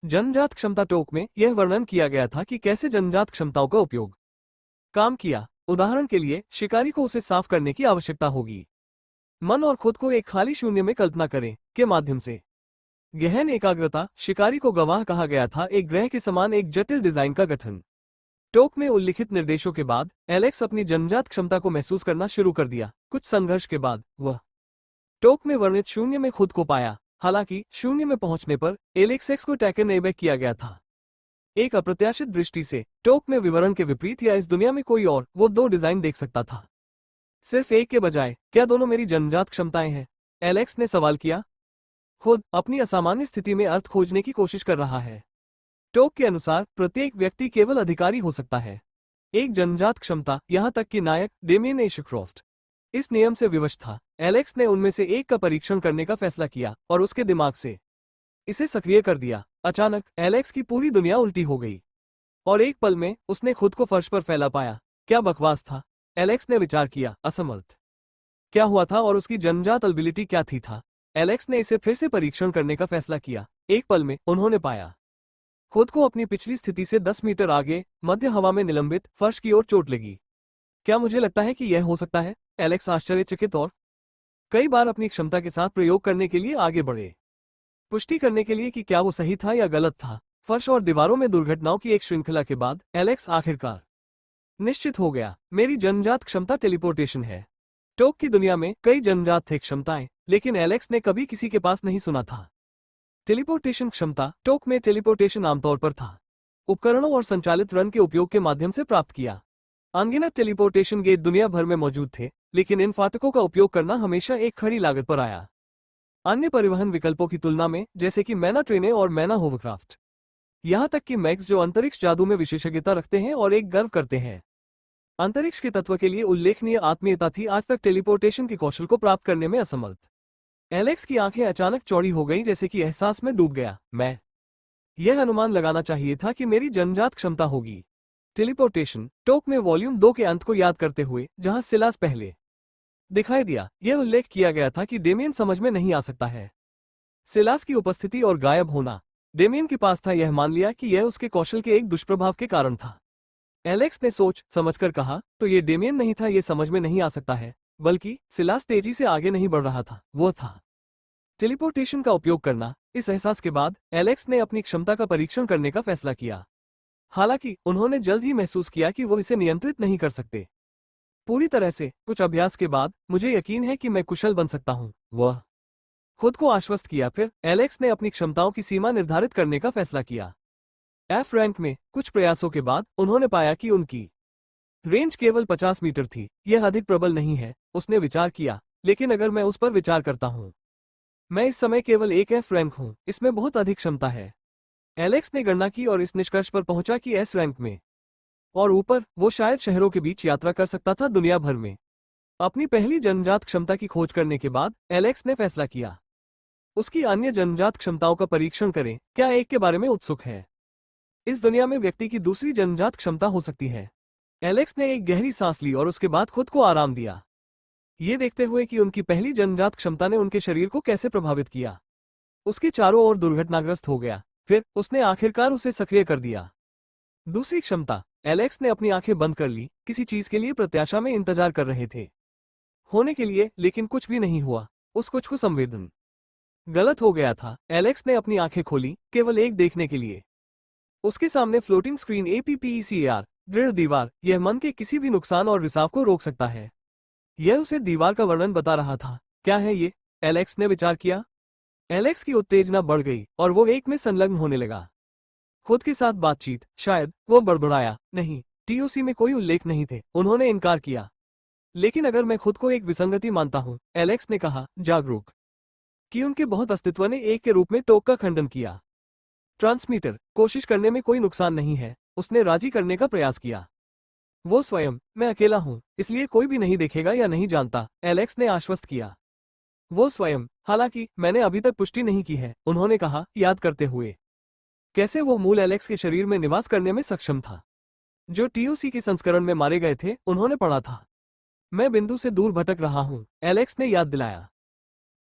जन्मजात क्षमता टोक में यह वर्णन किया गया था कि कैसे जन्मजात क्षमताओं का उपयोग काम किया। उदाहरण के लिए शिकारी को उसे साफ करने की आवश्यकता होगी। मन और खुद को एक खाली शून्य में कल्पना करें के माध्यम से गहन एकाग्रता। शिकारी को गवाह कहा गया था एक ग्रह के समान एक जटिल डिजाइन का गठन। टोक में उल्लिखित निर्देशों के बाद एलेक्स अपनी जन्मजात क्षमता को महसूस करना शुरू कर दिया। कुछ संघर्ष के बाद वह टोक में वर्णित शून्य में खुद को पाया। हालांकि शून्य में पहुंचने पर एलेक्स को टेकन एबैक किया गया था। एक अप्रत्याशित दृष्टि से टोक में विवरण के विपरीत या इस दुनिया में कोई और वो दो डिजाइन देख सकता था, सिर्फ एक के बजाय। क्या दोनों मेरी जन्मजात क्षमताएं हैं? एलेक्स ने सवाल किया, खुद अपनी असामान्य स्थिति में अर्थ खोजने की कोशिश कर रहा है। टोक के अनुसार प्रत्येक व्यक्ति केवल अधिकारी हो सकता है एक जन्मजात क्षमता, यहां तक कि नायक डेमियन एशक्रॉफ्ट इस नियम से विवश था। एलेक्स ने उनमें से एक का परीक्षण करने का फैसला किया और उसके दिमाग से इसे सक्रिय कर दिया। अचानक एलेक्स की पूरी दुनिया उल्टी हो गई और एक पल में उसने खुद को फर्श पर फैला पाया। क्या बकवास था, एलेक्स ने विचार किया। असमर्थ क्या हुआ था और उसकी जन्मजात एबिलिटी क्या थी था। एलेक्स ने इसे फिर से परीक्षण करने का फैसला किया। एक पल में उन्होंने पाया खुद को अपनी पिछली स्थिति से 10 मीटर आगे मध्य हवा में निलंबित फर्श की ओर चोट लगी। क्या मुझे लगता है कि यह हो सकता है? एलेक्स आश्चर्यचकित और कई बार अपनी क्षमता के साथ प्रयोग करने के लिए आगे बढ़े, पुष्टि करने के लिए कि क्या वो सही था या गलत था। फर्श और दीवारों में दुर्घटनाओं की एक श्रृंखला के बाद एलेक्स आखिरकार निश्चित हो गया, मेरी जन्मजात क्षमता टेलीपोर्टेशन है। टोक की दुनिया में कई जन्मजात थे क्षमताएं, लेकिन एलेक्स ने कभी किसी के पास नहीं सुना था टेलीपोर्टेशन क्षमता। टोक में टेलीपोर्टेशन आमतौर पर था उपकरणों और संचालित रन के उपयोग के माध्यम से प्राप्त किया। अनगिनत टेलीपोर्टेशन गेट दुनिया भर में मौजूद थे, लेकिन इन फाटकों का उपयोग करना हमेशा एक खड़ी लागत पर आया अन्य परिवहन विकल्पों की तुलना में, जैसे कि मैना ट्रेनें और मैना होवरक्राफ्ट। यहां तक कि मैक्स जो अंतरिक्ष जादू में विशेषज्ञता रखते हैं और एक गर्व करते हैं अंतरिक्ष के तत्व के लिए उल्लेखनीय आत्मीयता थी, आज तक टेलीपोर्टेशन के कौशल को प्राप्त करने में असमर्थ। एलेक्स की आंखें अचानक चौड़ी हो गईं, जैसे कि एहसास में डूब गया। मैं यह अनुमान लगाना चाहिए था कि मेरी जन्मजात क्षमता होगी टेलीपोर्टेशन। टोक में वॉल्यूम 2 के अंत को याद करते हुए, जहां सिलास पहले दिखाई दिया, यह उल्लेख किया गया था कि डेमियन समझ में नहीं आ सकता है सिलास की उपस्थिति और गायब होना। डेमियन के पास था यह मान लिया कि यह उसके कौशल के एक दुष्प्रभाव के कारण था। एलेक्स ने सोच समझकर कहा, तो ये डेमियन नहीं था, ये समझ में नहीं आ सकता है, बल्कि सिलास तेजी से आगे नहीं बढ़ रहा था, वो था टेलीपोर्टेशन का उपयोग करना। इस एहसास के बाद एलेक्स ने अपनी क्षमता का परीक्षण करने का फैसला किया। हालांकि उन्होंने जल्द ही महसूस किया कि वो इसे नियंत्रित नहीं कर सकते पूरी तरह से। कुछ अभ्यास के बाद मुझे यकीन है कि मैं कुशल बन सकता हूं, वह खुद को आश्वस्त किया। फिर एलेक्स ने अपनी क्षमताओं की सीमा निर्धारित करने का फैसला किया। एफ रैंक में कुछ प्रयासों के बाद उन्होंने पाया कि उनकी रेंज केवल 50 मीटर थी। यह अधिक प्रबल नहीं है, उसने विचार किया, लेकिन अगर मैं उस पर विचार करता हूं, मैं इस समय केवल एक एफ रैंक हूं, इसमें बहुत अधिक क्षमता है। एलेक्स ने गणना की और इस निष्कर्ष पर पहुंचा कि एस रैंक में और ऊपर वो शायद शहरों के बीच यात्रा कर सकता था दुनिया भर में। अपनी पहली जन्मजात क्षमता की खोज करने के बाद एलेक्स ने फैसला किया उसकी अन्य जन्मजात क्षमताओं का परीक्षण करें। क्या एक के बारे में उत्सुक है? इस दुनिया में व्यक्ति की दूसरी जन्मजात क्षमता हो सकती है। एलेक्स ने एक गहरी सांस ली और उसके बाद खुद को आराम दिया, ये देखते हुए कि उनकी पहली जन्मजात क्षमता ने उनके शरीर को कैसे प्रभावित किया। उसके चारों ओर दुर्घटनाग्रस्त हो गया, फिर उसने आखिरकार उसे सक्रिय कर दिया। दूसरी क्षमता। एलेक्स ने अपनी आंखें बंद कर ली, किसी चीज के लिए प्रत्याशा में इंतजार कर रहे थे होने के लिए, लेकिन कुछ भी नहीं हुआ। उस कुछ को संवेदन गलत हो गया था। एलेक्स ने अपनी आंखें खोली, केवल एक देखने के लिए। उसके सामने फ्लोटिंग स्क्रीन APPECAR दृढ़ दीवार। यह मन के किसी भी नुकसान और रिसाव को रोक सकता है। यह उसे दीवार का वर्णन बता रहा था। क्या है ये? एलेक्स ने विचार किया। एलेक्स की उत्तेजना बढ़ गई और वो एक में संलग्न होने लगा। खुद के साथ बातचीत, शायद वो बड़बड़ाया, नहीं, TOC में कोई उल्लेख नहीं थे, उन्होंने इनकार किया। लेकिन अगर मैं खुद को एक विसंगति मानता हूं, एलेक्स ने कहा, जागरूक कि उनके बहुत अस्तित्व ने एक के रूप में टोक का खंडन किया। ट्रांसमीटर, कोशिश करने में कोई नुकसान नहीं है, उसने राजी करने का प्रयास किया। वो स्वयं, मैं अकेला हूं, इसलिए कोई भी नहीं देखेगा या नहीं जानता, एलेक्स ने आश्वस्त किया। वो स्वयं, हालांकि मैंने अभी तक पुष्टि नहीं की है, उन्होंने कहा, याद करते हुए कैसे वो मूल एलेक्स के शरीर में निवास करने में सक्षम था जो TOC के संस्करण में मारे गए थे, उन्होंने पढ़ा था। मैं बिंदु से दूर भटक रहा हूं, एलेक्स ने याद दिलाया।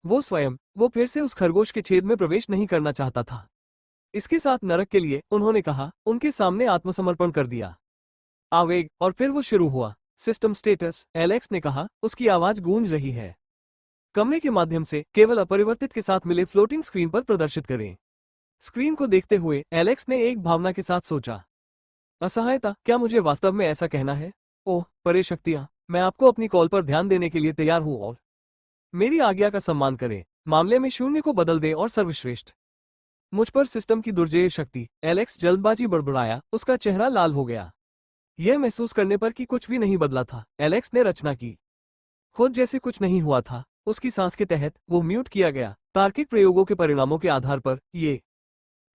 वो स्वयं, वो फिर से उस खरगोश के छेद में प्रवेश नहीं करना चाहता था। इसके साथ नरक के लिए उन्होंने कहा, उनके सामने आत्मसमर्पण कर दिया। आवेग, और फिर वो शुरू हुआ। सिस्टम स्टेटस, एलेक्स ने कहा, उसकी आवाज गूंज रही है। कमरे के माध्यम से केवल अपरिवर्तित के साथ मिले फ्लोटिंग स्क्रीन पर प्रदर्शित करें। स्क्रीन को देखते हुए एलेक्स ने एक भावना के साथ सोचा, असहायता, क्या मुझे वास्तव में ऐसा कहना है? ओह, परे शक्तियां, मैं आपको अपनी कॉल पर ध्यान देने के लिए तैयार हूं और मेरी आज्ञा का सम्मान करें। मामले में शून्य को बदल दे और सर्वश्रेष्ठ। मुझ पर सिस्टम की दुर्जेय शक्ति। एलेक्स जल्दबाजी बड़बड़ाया, उसका चेहरा लाल हो गया। यह महसूस करने पर कि कुछ भी नहीं बदला था, एलेक्स ने रचना की खुद जैसे कुछ नहीं हुआ था। उसकी सांस के तहत वो म्यूट किया गया। तार्किक प्रयोगों के परिणामों के आधार पर ये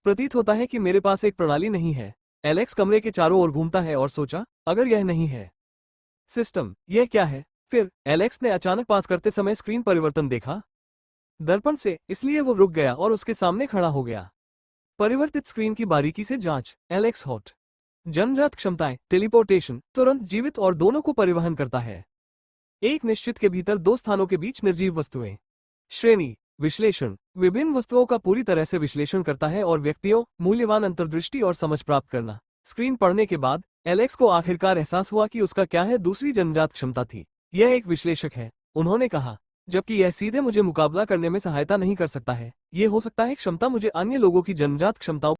प्रतीत होता है कि मेरे पास एक प्रणाली नहीं है। एलेक्स कमरे के चारों ओर घूमता है और सोचा, अगर यह नहीं है सिस्टम, यह क्या है? फिर एलेक्स ने अचानक पास करते समय स्क्रीन परिवर्तन देखा दर्पण से, इसलिए वो रुक गया और उसके सामने खड़ा हो गया। परिवर्तित स्क्रीन की बारीकी से जांच। Alex hot. जन्मजात क्षमताएं, टेलीपोर्टेशन, तुरंत जीवित और दोनों को परिवहन करता है। एक निश्चित के भीतर दो स्थानों के बीच निर्जीव वस्तुएं। श्रेणी, विश्लेषण, विभिन्न वस्तुओं का पूरी तरह से विश्लेषण करता है और व्यक्तियों, मूल्यवान अंतर्दृष्टि और समझ प्राप्त करना। स्क्रीन पढ़ने के बाद एलेक्स को आखिरकार एहसास हुआ कि उसका क्या है दूसरी जन्मजात क्षमता थी। यह एक विश्लेषक है, उन्होंने कहा, जबकि यह सीधे मुझे मुकाबला करने में सहायता नहीं कर सकता है। ये हो सकता है क्षमता मुझे अन्य लोगों की जन्मजात क्षमताओं